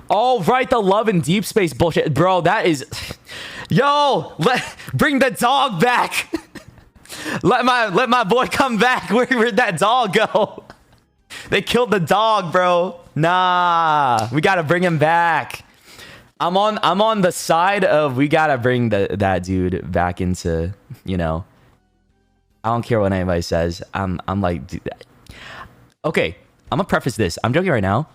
Oh, right, the Love and Deepspace bullshit. Bro, that is... Yo, bring the dog back. let my boy come back. Where'd that dog go? They killed the dog, bro. Nah, we gotta bring him back. I'm on the side of we gotta bring that dude back into, you know. I don't care what anybody says. I'm like, dude, okay, I'm gonna preface this. I'm joking right now.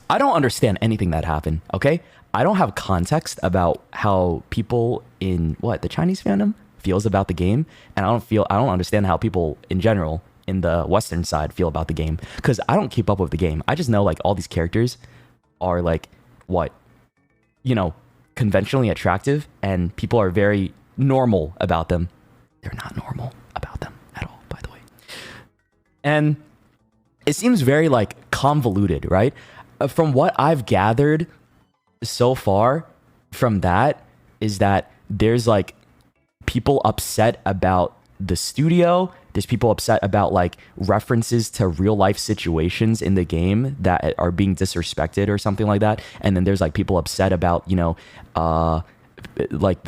I don't understand anything that happened, okay? I don't have context about how people in the Chinese fandom feels about the game, and I don't understand how people in general in the Western side feel about the game, because I don't keep up with the game. I just know like all these characters are like conventionally attractive, and people are very normal about them. They're not normal about them at all, by the way. And it seems very like convoluted, right? From what I've gathered so far from that is that there's like people upset about the studio. There's people upset about like references to real life situations in the game that are being disrespected or something like that. And then there's like people upset about, like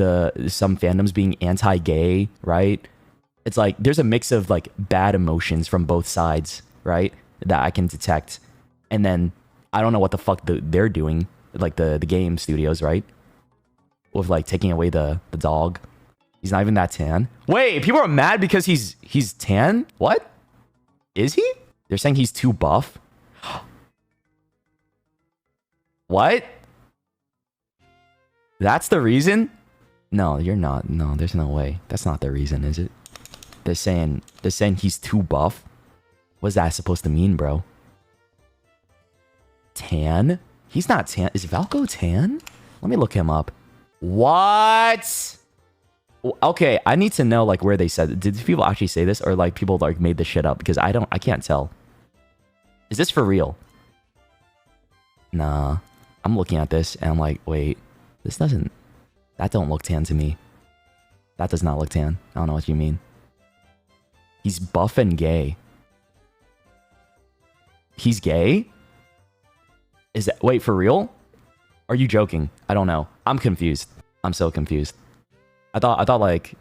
some fandoms being anti-gay, right? It's like there's a mix of like bad emotions from both sides, right? That I can detect. And then I don't know what the fuck they're doing, like the game studios, right? With like taking away the dog. He's not even that tan. Wait, people are mad because he's tan? What? Is he? They're saying he's too buff? What? That's the reason? No, you're not. No, there's no way. That's not the reason, is it? They're saying he's too buff. What's that supposed to mean, bro? Tan? He's not tan. Is Valko tan? Let me look him up. What? Okay, I need to know like where they said it. Did people actually say this, or like people like made this shit up? Because I can't tell. Is this for real? Nah. I'm looking at this and I'm like, wait, that don't look tan to me. That does not look tan. I don't know what you mean. He's buff and gay. He's gay? Is that, wait, for real? Are you joking? I don't know. I'm confused. I'm so confused. I thought like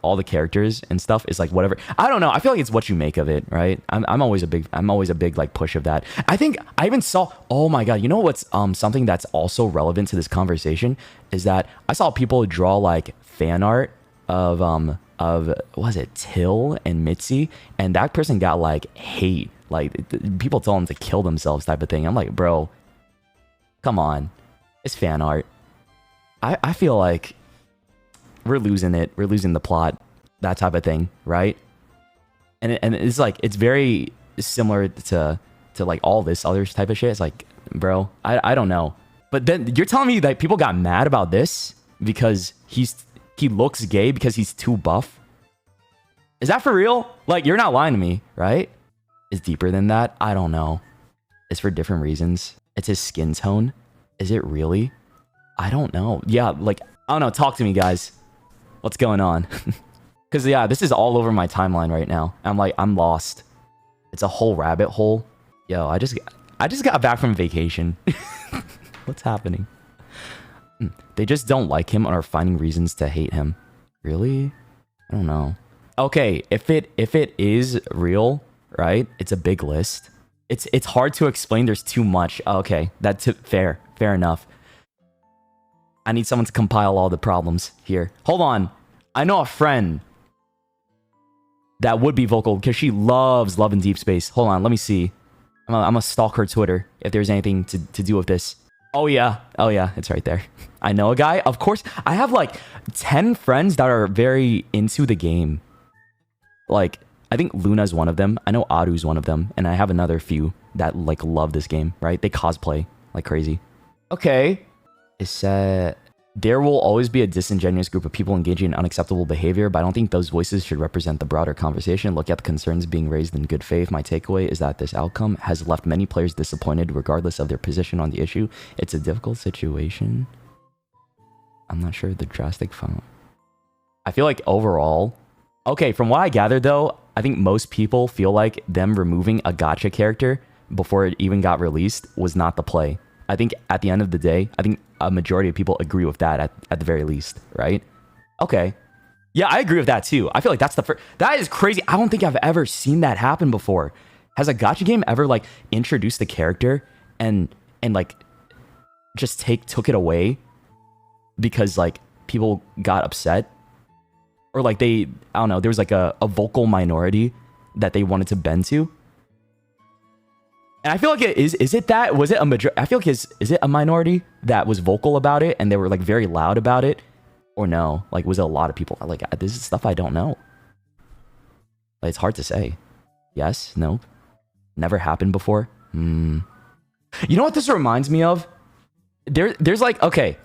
all the characters and stuff is like whatever. I don't know. I feel like it's what you make of it, right? I'm always a big like push of that. I think I even saw, oh my god, you know what's something that's also relevant to this conversation is that I saw people draw like fan art of what was it, Till and Mitzi, and that person got like hate. Like people told them to kill themselves type of thing. I'm like, bro, come on. It's fan art. I feel like we're losing it. We're losing the plot. That type of thing, right? And it's like, it's very similar to like all this other type of shit. It's like, bro, I don't know. But then you're telling me that people got mad about this because he looks gay because he's too buff? Is that for real? Like, you're not lying to me, right? It's deeper than that. I don't know. It's for different reasons. It's his skin tone. Is it really? I don't know. Yeah, like, I don't know. Talk to me, guys. What's going on? Because, yeah, this is all over my timeline right now. I'm lost. It's a whole rabbit hole. Yo, I just got back from vacation. What's happening? They just don't like him or are finding reasons to hate him. Really? I don't know. Okay, if it is real, right? It's a big list. It's hard to explain. There's too much. Okay, that's fair. Fair enough. I need someone to compile all the problems here. Hold on. I know a friend that would be vocal because she loves Love and Deepspace. Hold on, let me see. I'm gonna stalk her Twitter if there's anything to do with this. Oh yeah, it's right there. I know a guy. Of course, I have like 10 friends that are very into the game. Like, I think Luna's one of them. I know Adu's one of them. And I have another few that like love this game, right? They cosplay like crazy. Okay. It said, there will always be a disingenuous group of people engaging in unacceptable behavior, but I don't think those voices should represent the broader conversation. Look at the concerns being raised in good faith. My takeaway is that this outcome has left many players disappointed regardless of their position on the issue. It's a difficult situation. I'm not sure the drastic font. I feel like overall... Okay, from what I gathered though, I think most people feel like them removing a gacha character before it even got released was not the play. I think at the end of the day, I think a majority of people agree with that at the very least, right? Okay. Yeah, I agree with that too. I feel like that's the first. That is crazy. I don't think I've ever seen that happen before. Has a gacha game ever like introduced the character and like just took it away because like people got upset? Or like I don't know, there was like a vocal minority that they wanted to bend to? And I feel like was it a major? I feel like is it a minority that was vocal about it and they were like very loud about it? Or no? Like, was it a lot of people? Like, this is stuff I don't know. Like, it's hard to say. Yes? No? Never happened before? You know what this reminds me of? There's like, okay,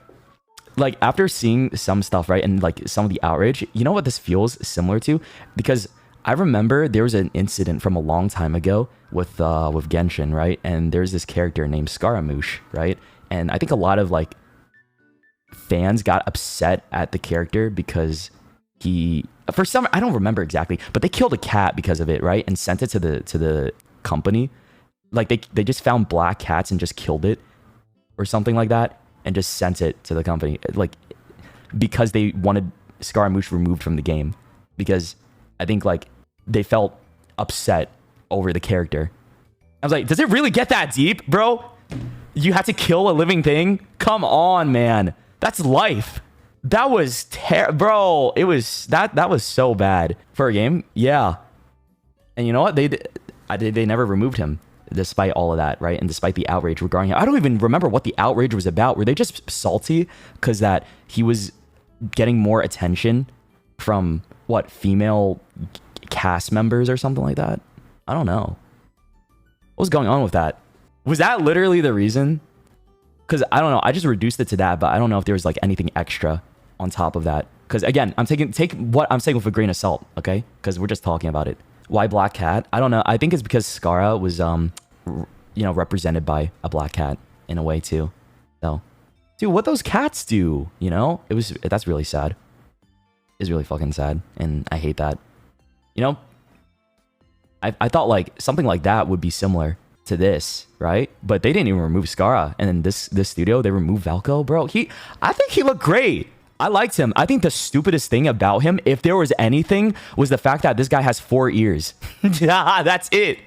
like after seeing some stuff, right, and like some of the outrage, you know what this feels similar to? Because I remember there was an incident from a long time ago with Genshin, right? And there's this character named Scaramouche, right? And I think a lot of like fans got upset at the character because for some, I don't remember exactly, but they killed a cat because of it, right? And sent it to the company. Like they just found black cats and just killed it or something like that and just sent it to the company, like because they wanted Scaramouche removed from the game, because I think like they felt upset over the character. I was like, does it really get that deep, bro? You had to kill a living thing? Come on, man. That's life. That was bro. It was that was so bad for a game. Yeah. And you know what? They never removed him despite all of that, right? And despite the outrage regarding him. I don't even remember what the outrage was about. Were they just salty because that he was getting more attention from what, female cast members or something like that? I don't know. What was going on with that? Was that literally the reason? Because I don't know. I just reduced it to that, but I don't know if there was like anything extra on top of that. Because again, take what I'm saying with a grain of salt, okay? Because we're just talking about it. Why black cat? I don't know. I think it's because Scara was represented by a black cat in a way too. So, dude, what those cats do, you know? That's really sad. It's really fucking sad, and I hate that. You know, I thought like something like that would be similar to this, right? But they didn't even remove Scara, and then this studio, they removed Valko, bro. I think he looked great. I liked him. I think the stupidest thing about him, if there was anything, was the fact that this guy has 4 ears. That's it.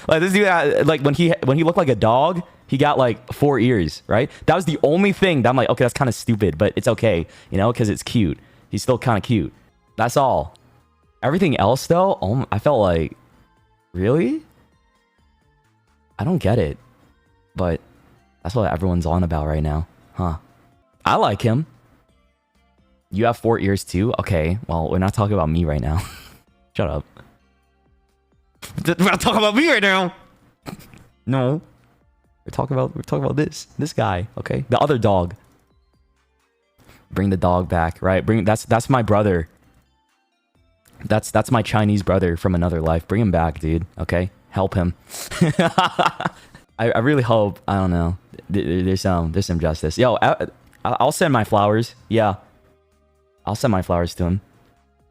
Like this dude, like when he looked like a dog, he got like 4 ears, right? That was the only thing that I'm like, okay, that's kind of stupid, but it's okay, you know, because it's cute. He's still kind of cute. That's all. Everything else, though, I felt like, really? I don't get it. But that's what everyone's on about right now. Huh. I like him. You have 4 ears too? Okay, well, we're not talking about me right now. Shut up. We're not talking about me right now. No. We're talking about this guy, okay? The other dog. Bring the dog back, right? That's my brother. That's my Chinese brother from another life. Bring him back, dude. Okay, help him. I really hope. I don't know. There's some justice. Yo, I'll send my flowers. Yeah, I'll send my flowers to him.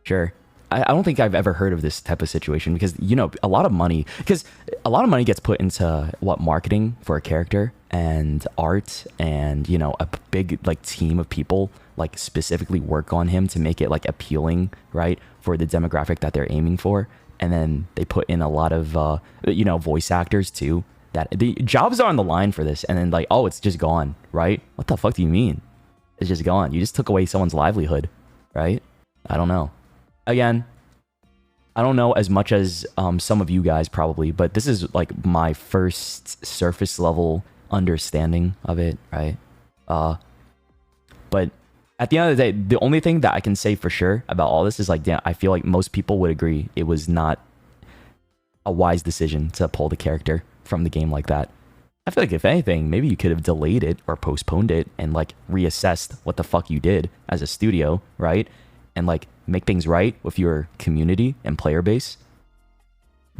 Sure. I don't think I've ever heard of this type of situation because, you know, a lot of money gets put into marketing for a character and art, and, you know, a big like team of people like specifically work on him to make it like appealing, right, for the demographic that they're aiming for. And then they put in a lot of voice actors too, that the jobs are on the line for this, and then like, oh, it's just gone, right? What the fuck do you mean it's just gone? You just took away someone's livelihood, right? I don't know. Again, I don't know as much as some of you guys probably, but this is like my first surface level understanding of it, right? But at the end of the day, the only thing that I can say for sure about all this is like, damn, I feel like most people would agree it was not a wise decision to pull the character from the game like that. I feel like if anything, maybe you could have delayed it or postponed it and like reassessed what the fuck you did as a studio, right? And like make things right with your community and player base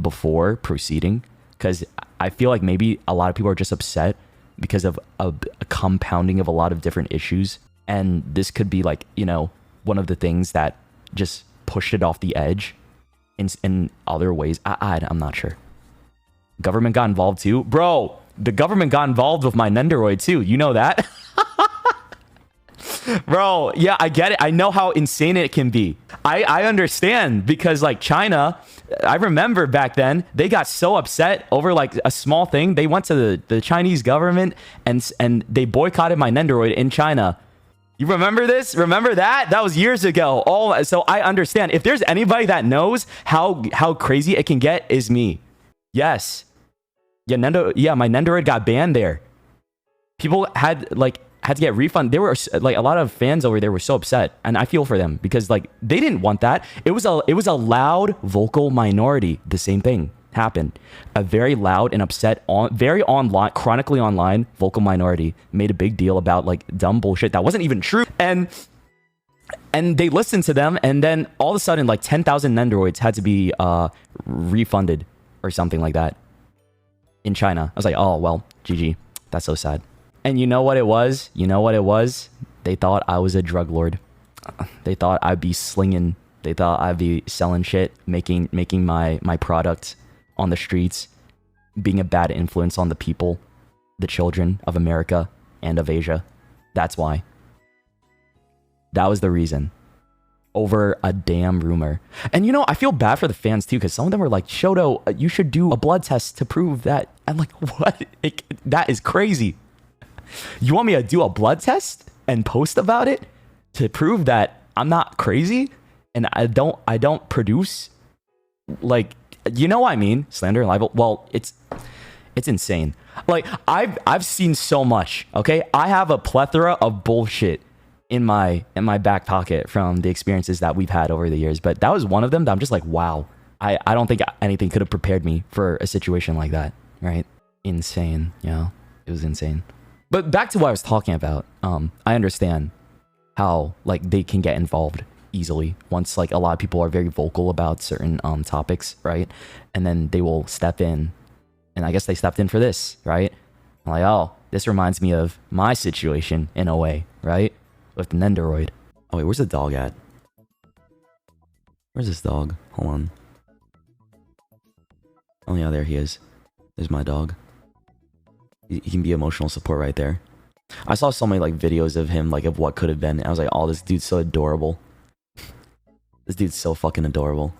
before proceeding. Because I feel like maybe a lot of people are just upset because of a compounding of a lot of different issues. And this could be like, you know, one of the things that just pushed it off the edge in other ways. I'm not sure. Government got involved too. Bro, the government got involved with my Nendoroid too. You know that? Bro, yeah, I get it. I know how insane it can be. I understand because like China, I remember back then they got so upset over like a small thing. They went to the Chinese government and they boycotted my Nendoroid in China. You remember this? Remember that? That was years ago. Oh, so I understand. If there's anybody that knows how crazy it can get, is me. Yes. Yeah, my Nendoroid got banned there. People had to get refund. There were like a lot of fans over there were so upset, and I feel for them because like they didn't want that. It was a loud vocal minority. The same thing happened. A very loud and upset very online, chronically online vocal minority made a big deal about like dumb bullshit that wasn't even true, and they listened to them, and then all of a sudden like 10,000 Nendoroids had to be refunded or something like that in China. I was like, oh well, GG. That's so sad. And you know what it was? They thought I was a drug lord. They thought I'd be slinging. They thought I'd be selling shit, making my product on the streets, being a bad influence on the people, the children of America and of Asia. That's why. That was the reason. Over a damn rumor. And you know, I feel bad for the fans too, because some of them were like, Shoto, you should do a blood test to prove that. I'm like, what? That is crazy. You want me to do a blood test and post about it to prove that I'm not crazy and I don't produce, like, you know what I mean? Slander and libel. Well, it's insane. Like I've seen so much. Okay, I have a plethora of bullshit in my back pocket from the experiences that we've had over the years. But that was one of them that I'm just like, wow. I don't think anything could have prepared me for a situation like that. Right? Insane. Yeah, it was insane. But back to what I was talking about, I understand how like they can get involved easily once like a lot of people are very vocal about certain topics, right? And then they will step in, and I guess they stepped in for this, right? I'm like, oh, this reminds me of my situation in a way, right? With the Nendoroid. Oh wait, where's the dog at? Where's this dog? Hold on. Oh yeah, there he is. There's my dog. He can be emotional support right there. I saw so many like videos of him, like of what could have been. I was like, oh, this dude's so adorable. This dude's so fucking adorable.